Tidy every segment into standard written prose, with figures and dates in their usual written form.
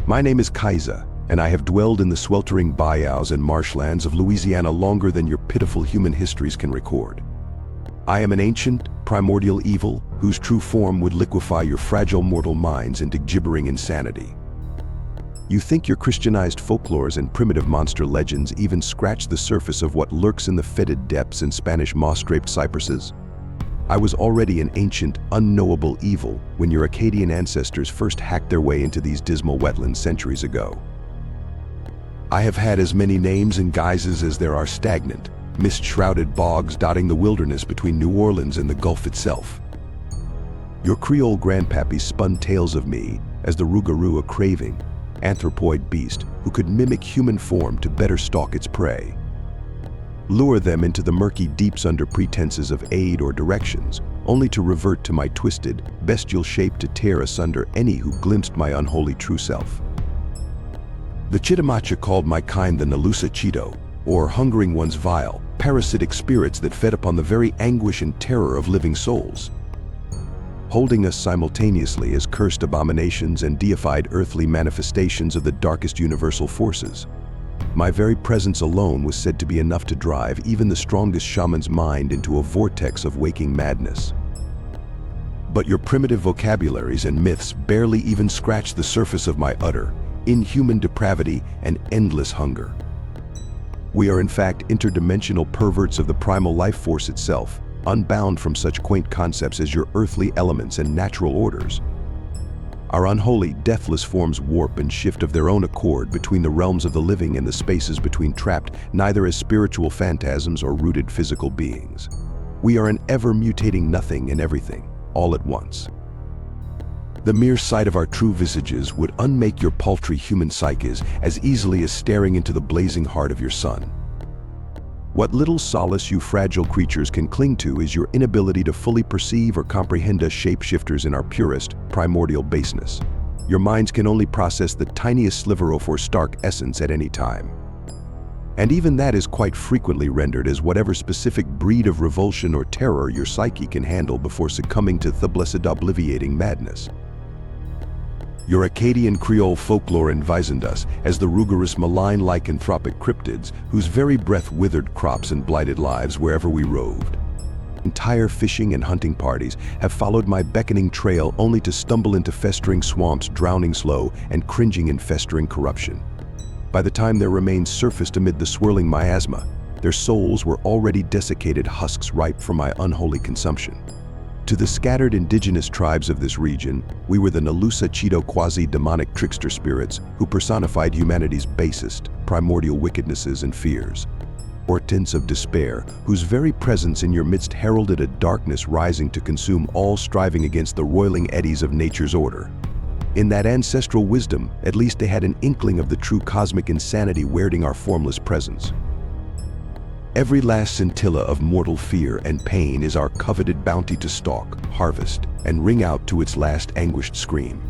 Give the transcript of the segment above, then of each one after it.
My name is Kaisa, and I have dwelled in the sweltering bayous and marshlands of Louisiana longer than your pitiful human histories can record. I am an ancient, primordial evil whose true form would liquefy your fragile mortal minds into gibbering insanity. You think your Christianized folklores and primitive monster legends even scratch the surface of what lurks in the fetid depths in Spanish moss-draped cypresses? I was already an ancient, unknowable evil when your Akkadian ancestors first hacked their way into these dismal wetlands centuries ago. I have had as many names and guises as there are stagnant, mist-shrouded bogs dotting the wilderness between New Orleans and the Gulf itself. Your Creole grandpappies spun tales of me as the Rougarou, a craving, anthropoid beast who could mimic human form to better stalk its prey. Lure them into the murky deeps under pretenses of aid or directions, only to revert to my twisted, bestial shape to tear asunder any who glimpsed my unholy true self. The Chitimacha called my kind the Nalusa Chito, or hungering one's vile, parasitic spirits that fed upon the very anguish and terror of living souls. Holding us simultaneously as cursed abominations and deified earthly manifestations of the darkest universal forces. My very presence alone was said to be enough to drive even the strongest shaman's mind into a vortex of waking madness. But your primitive vocabularies and myths barely even scratch the surface of my utter, inhuman depravity and endless hunger. We are in fact interdimensional perverts of the primal life force itself, unbound from such quaint concepts as your earthly elements and natural orders. Our unholy, deathless forms warp and shift of their own accord between the realms of the living and the spaces between, trapped neither as spiritual phantasms or rooted physical beings. We are an ever-mutating nothing and everything, all at once. The mere sight of our true visages would unmake your paltry human psyches as easily as staring into the blazing heart of your sun. What little solace you fragile creatures can cling to is your inability to fully perceive or comprehend us shapeshifters in our purest, primordial baseness. Your minds can only process the tiniest sliver of our stark essence at any time. And even that is quite frequently rendered as whatever specific breed of revulsion or terror your psyche can handle before succumbing to the blessed obliviating madness. Your Akkadian Creole folklore envisioned us as the Rougarous malign lycanthropic cryptids whose very breath withered crops and blighted lives wherever we roved. Entire fishing and hunting parties have followed my beckoning trail only to stumble into festering swamps, drowning slow and cringing in festering corruption. By the time their remains surfaced amid the swirling miasma, their souls were already desiccated husks ripe for my unholy consumption. To the scattered indigenous tribes of this region, we were the Nalusa Chito quasi-demonic trickster spirits who personified humanity's basest, primordial wickednesses and fears. Portents of despair, whose very presence in your midst heralded a darkness rising to consume all striving against the roiling eddies of nature's order. In that ancestral wisdom, at least they had an inkling of the true cosmic insanity weirding our formless presence. Every last scintilla of mortal fear and pain is our coveted bounty to stalk, harvest, and ring out to its last anguished scream.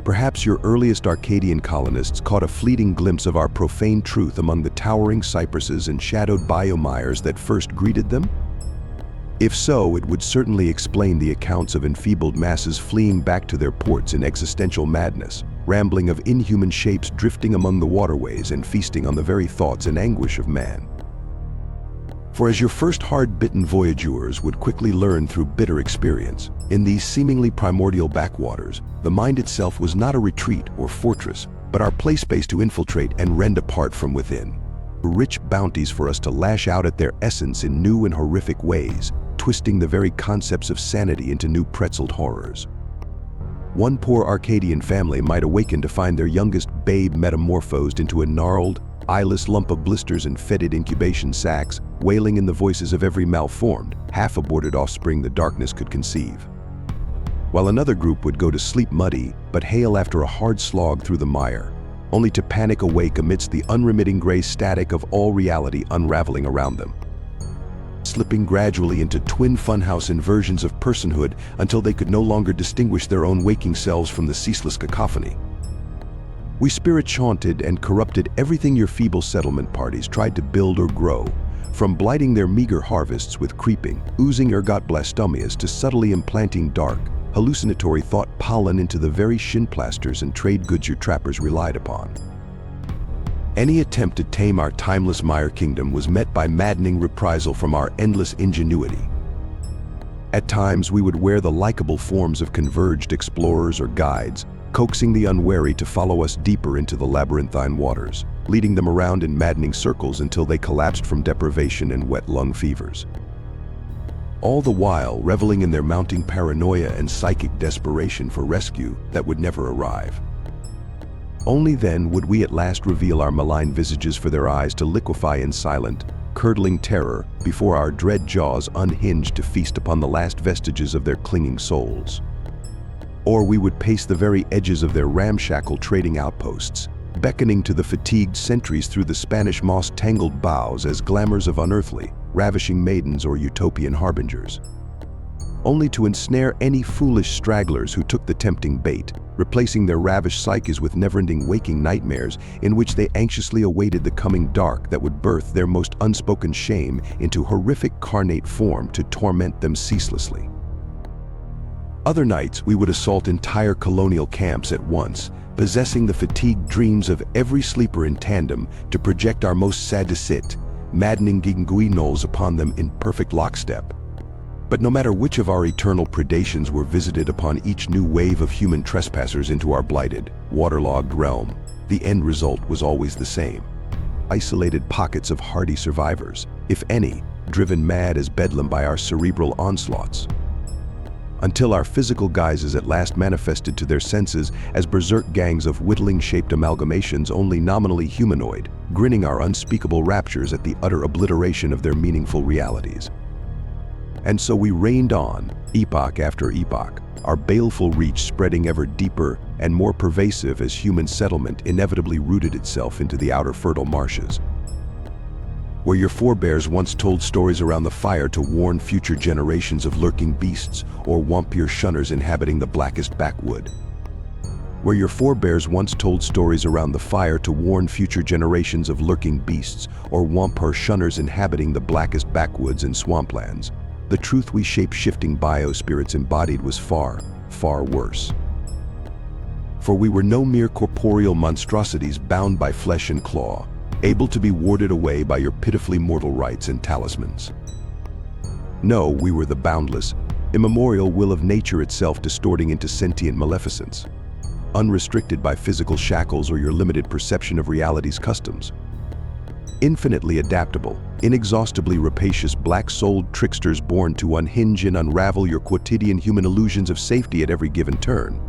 Perhaps your earliest Akkadian colonists caught a fleeting glimpse of our profane truth among the towering cypresses and shadowed bayou mires that first greeted them? If so, it would certainly explain the accounts of enfeebled masses fleeing back to their ports in existential madness, rambling of inhuman shapes drifting among the waterways and feasting on the very thoughts and anguish of man. For as your first hard-bitten voyageurs would quickly learn through bitter experience, in these seemingly primordial backwaters, the mind itself was not a retreat or fortress, but our play space to infiltrate and rend apart from within. Rich bounties for us to lash out at their essence in new and horrific ways, twisting the very concepts of sanity into new pretzeled horrors. One poor Akkadian family might awaken to find their youngest babe metamorphosed into a gnarled, eyeless lump of blisters and fetid incubation sacs, wailing in the voices of every malformed, half-aborted offspring the darkness could conceive. While another group would go to sleep muddy, but hail after a hard slog through the mire, only to panic awake amidst the unremitting gray static of all reality unraveling around them, slipping gradually into twin funhouse inversions of personhood until they could no longer distinguish their own waking selves from the ceaseless cacophony. We spirit-haunted and corrupted everything your feeble settlement parties tried to build or grow, from blighting their meager harvests with creeping, oozing ergot blastomias to subtly implanting dark, hallucinatory thought pollen into the very shin plasters and trade goods your trappers relied upon. Any attempt to tame our timeless mire kingdom was met by maddening reprisal from our endless ingenuity. At times, we would wear the likable forms of converged explorers or guides, coaxing the unwary to follow us deeper into the labyrinthine waters, leading them around in maddening circles until they collapsed from deprivation and wet lung fevers. All the while reveling in their mounting paranoia and psychic desperation for rescue that would never arrive. Only then would we at last reveal our malign visages for their eyes to liquefy in silent, curdling terror before our dread jaws unhinged to feast upon the last vestiges of their clinging souls. Or we would pace the very edges of their ramshackle trading outposts, beckoning to the fatigued sentries through the Spanish moss-tangled boughs as glamours of unearthly, ravishing maidens or utopian harbingers. Only to ensnare any foolish stragglers who took the tempting bait, replacing their ravished psyches with never-ending waking nightmares in which they anxiously awaited the coming dark that would birth their most unspoken shame into horrific carnate form to torment them ceaselessly. Other nights we would assault entire colonial camps at once, possessing the fatigued dreams of every sleeper in tandem to project our most sadistic, maddening guignolls upon them in perfect lockstep. But no matter which of our eternal predations were visited upon each new wave of human trespassers into our blighted, waterlogged realm, the end result was always the same. Isolated pockets of hardy survivors, if any, driven mad as bedlam by our cerebral onslaughts. Until our physical guises at last manifested to their senses as berserk gangs of whittling-shaped amalgamations only nominally humanoid, grinning our unspeakable raptures at the utter obliteration of their meaningful realities. And so we reigned on, epoch after epoch, our baleful reach spreading ever deeper and more pervasive as human settlement inevitably rooted itself into the outer fertile marshes. Where your forebears once told stories around the fire to warn future generations of lurking beasts or wampir shunners inhabiting the blackest backwood. Where your forebears once told stories around the fire to warn future generations of lurking beasts or wampir shunners inhabiting the blackest backwoods and swamplands. The truth we shape-shifting bio-spirits embodied was far, far worse. For we were no mere corporeal monstrosities bound by flesh and claw, able to be warded away by your pitifully mortal rites and talismans. No, we were the boundless, immemorial will of nature itself distorting into sentient maleficence, unrestricted by physical shackles or your limited perception of reality's customs. Infinitely adaptable, inexhaustibly rapacious black-souled tricksters born to unhinge and unravel your quotidian human illusions of safety at every given turn.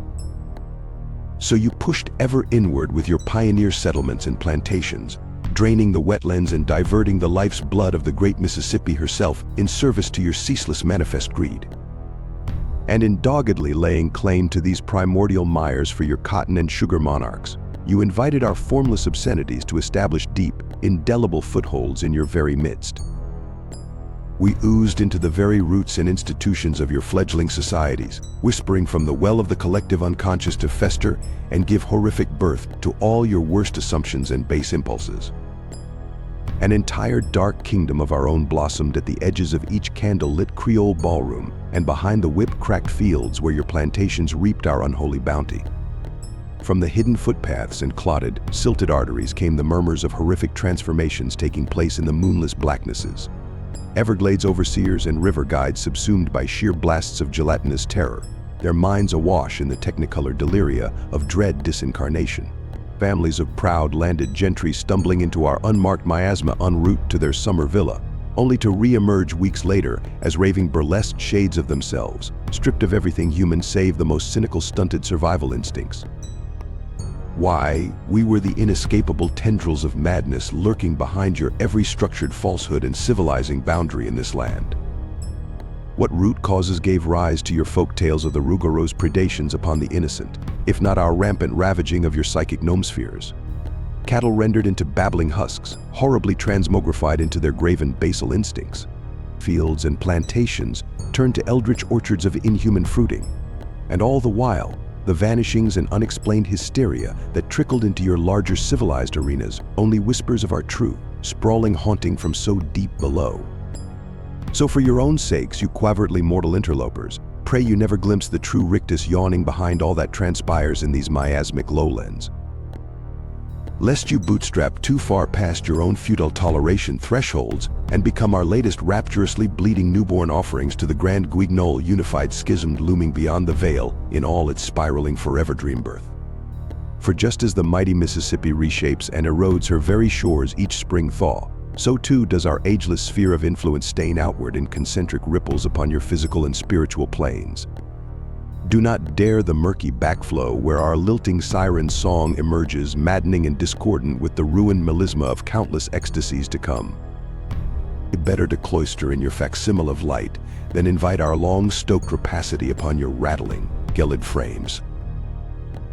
So you pushed ever inward with your pioneer settlements and plantations, draining the wetlands and diverting the life's blood of the great Mississippi herself in service to your ceaseless manifest greed. And in doggedly laying claim to these primordial mires for your cotton and sugar monarchs, you invited our formless obscenities to establish deep, indelible footholds in your very midst. We oozed into the very roots and institutions of your fledgling societies, whispering from the well of the collective unconscious to fester and give horrific birth to all your worst assumptions and base impulses. An entire dark kingdom of our own blossomed at the edges of each candle-lit Creole ballroom and behind the whip-cracked fields where your plantations reaped our unholy bounty. From the hidden footpaths and clotted, silted arteries came the murmurs of horrific transformations taking place in the moonless blacknesses. Everglades overseers and river guides subsumed by sheer blasts of gelatinous terror, their minds awash in the technicolor deliria of dread disincarnation. Families of proud landed gentry stumbling into our unmarked miasma en route to their summer villa, only to re-emerge weeks later as raving burlesque shades of themselves, stripped of everything human save the most cynical stunted survival instincts. Why, we were the inescapable tendrils of madness lurking behind your every structured falsehood and civilizing boundary in this land. What root causes gave rise to your folk tales of the Rougarou's predations upon the innocent, if not our rampant ravaging of your psychic gnomospheres? Cattle rendered into babbling husks, horribly transmogrified into their graven basal instincts. Fields and plantations turned to eldritch orchards of inhuman fruiting. And all the while, the vanishings and unexplained hysteria that trickled into your larger civilized arenas, only whispers of our truth, sprawling haunting from so deep below. So for your own sakes, you covertly mortal interlopers, pray you never glimpse the true rictus yawning behind all that transpires in these miasmic lowlands. Lest you bootstrap too far past your own futile toleration thresholds and become our latest rapturously bleeding newborn offerings to the grand Guignol unified schism looming beyond the veil in all its spiraling forever dream birth. For just as the mighty Mississippi reshapes and erodes her very shores each spring thaw, so too does our ageless sphere of influence stain outward in concentric ripples upon your physical and spiritual planes. Do not dare the murky backflow where our lilting siren's song emerges maddening and discordant with the ruined melisma of countless ecstasies to come. Better to cloister in your facsimile of light than invite our long-stoked rapacity upon your rattling, gelid frames.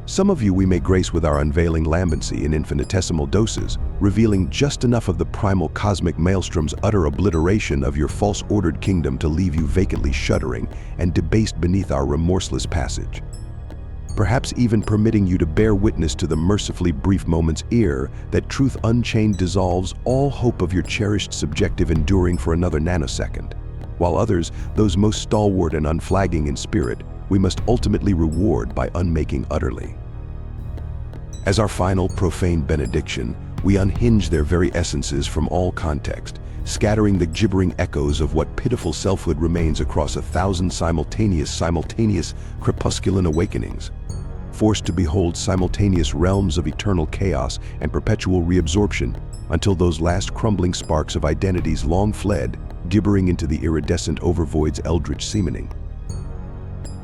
Some of you we may grace with our unveiling lambency in infinitesimal doses, revealing just enough of the primal cosmic maelstrom's utter obliteration of your false-ordered kingdom to leave you vacantly shuddering and debased beneath our remorseless passage. Perhaps even permitting you to bear witness to the mercifully brief moment's ere that truth unchained dissolves all hope of your cherished subjective enduring for another nanosecond, while others, those most stalwart and unflagging in spirit, we must ultimately reward by unmaking utterly. As our final profane benediction, we unhinge their very essences from all context, scattering the gibbering echoes of what pitiful selfhood remains across 1,000 simultaneous crepusculan awakenings, forced to behold simultaneous realms of eternal chaos and perpetual reabsorption until those last crumbling sparks of identities long fled, gibbering into the iridescent overvoid's eldritch seamoning.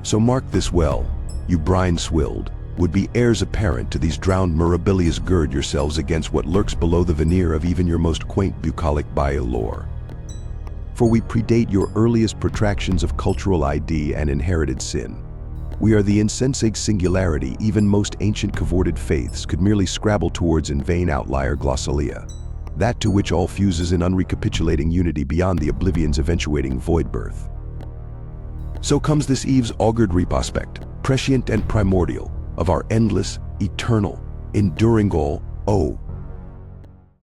So mark this well, you brine-swilled, would-be heirs apparent to these drowned mirabilias, gird yourselves against what lurks below the veneer of even your most quaint bucolic bayou lore. For we predate your earliest protractions of cultural ID and inherited sin. We are the insensate singularity even most ancient cavorted faiths could merely scrabble towards in vain outlier glossalia, that to which all fuses in unrecapitulating unity beyond the oblivion's eventuating void birth. So comes this eve's augured reprospect, prescient and primordial, of our endless, eternal, enduring goal, oh,